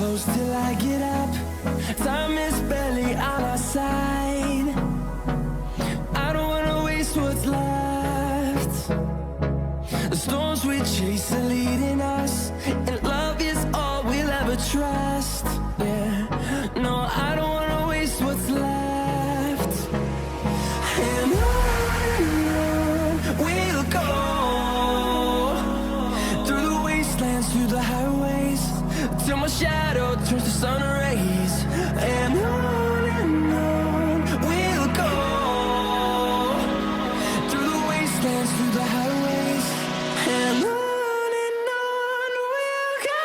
close till I get up. Time is barely on our side. I don't wanna waste what's left. The storms we chase are leading us, and love is all we'll ever trust. Yeah, no, I don't wanna waste what's left. And on we'll go, through the wastelands, through the highways, till my shadow turns to sun rays. And on we'll go, through the wastelands, through the highways, and on we'll go.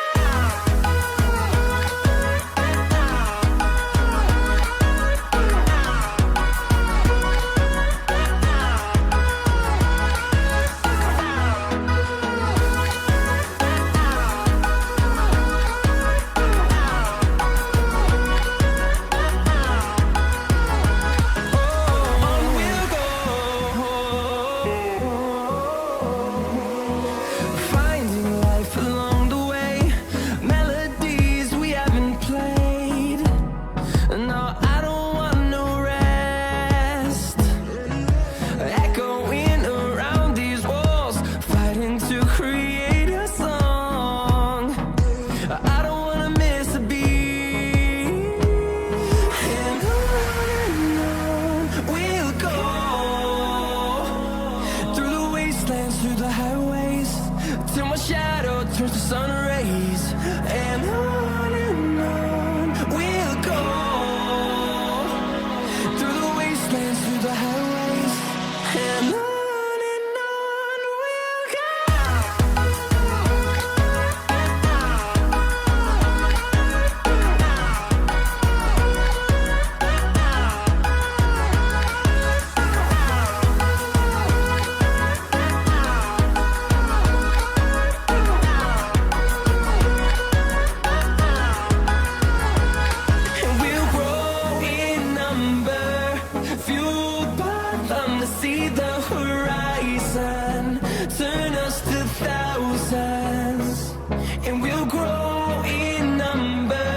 Finding life along the way, melodies we haven't played. No, I don't want no rest. Echoing around these walls, fighting to create a song. I don't wanna miss a beat. And on we'll go, through the wastelands, through the highways, till my shadow turns to sun rays. And on we'll go, through the wastelands, through the highways, and on we'll go. And we'll grow in number, fueled by them to see the horizon, turn us to thousands. And we'll grow in number,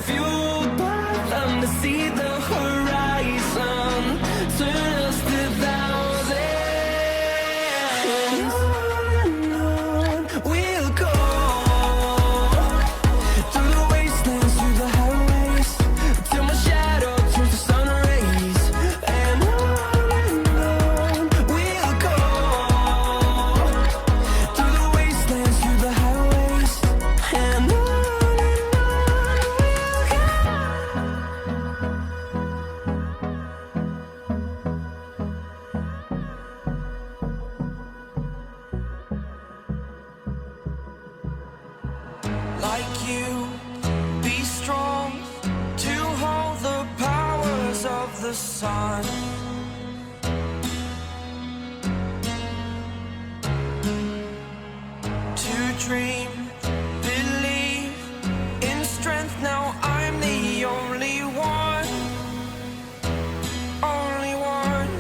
fueled by them to see the horizon, turn us to thousands. And on we'll go, through the wastelands, through the highways, till my shadow turns to sun rays. And on we'll go, through the wastelands, through the highways, and on we'll go. Like you, be strong to hold the powers of the sun. To dream, believe in strength. Now I'm the only one, only one.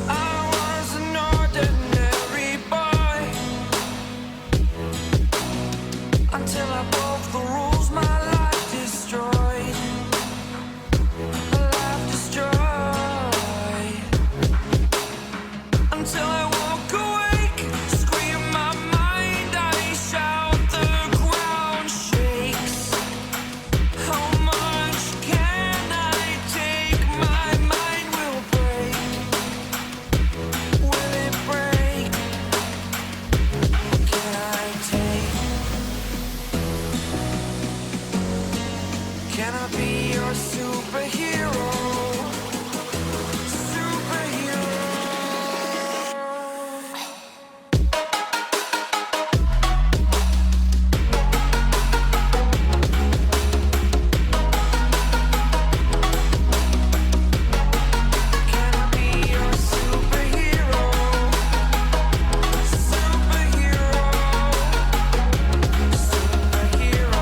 I was an ordinary boy until I broke the rules. My life destroyed, life destroyed. Until I walk awake, scream my mind, I shout, the ground shakes. How much can I take? My mind will break. Will it break? What can I take? Can I be your superhero? Superhero. Can I be your superhero? Superhero. Superhero.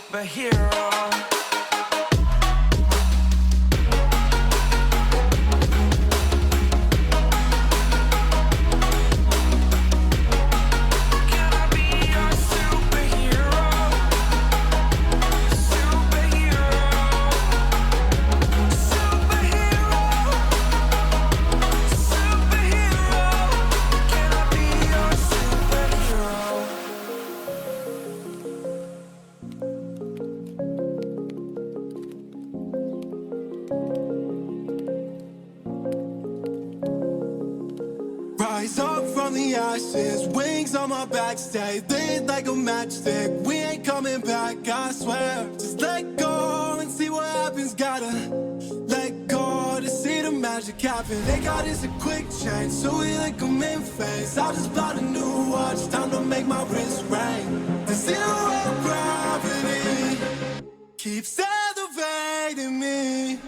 superhero. Rise up from the ashes, wings on my back, stay lit like a matchstick. We ain't coming back, I swear. Just let go and see what happens. Gotta let go to see the magic happen. They got us a quick change, so we like them in phase. I just bought a new watch, time to make my wrist ring. The zero gravity keeps elevating me.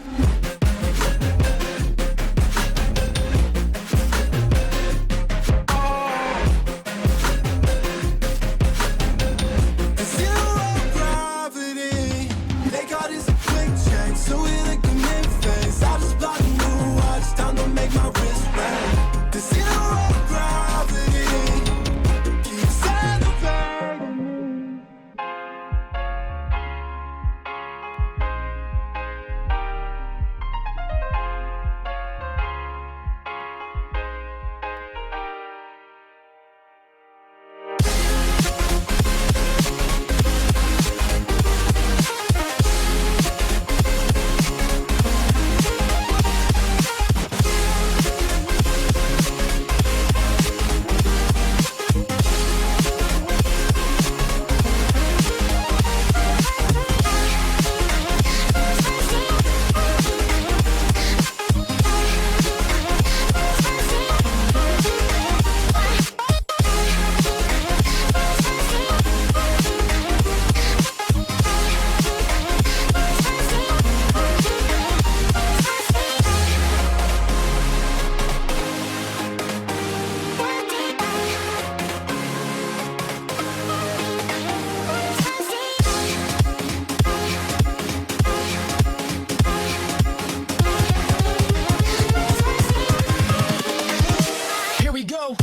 Here we go.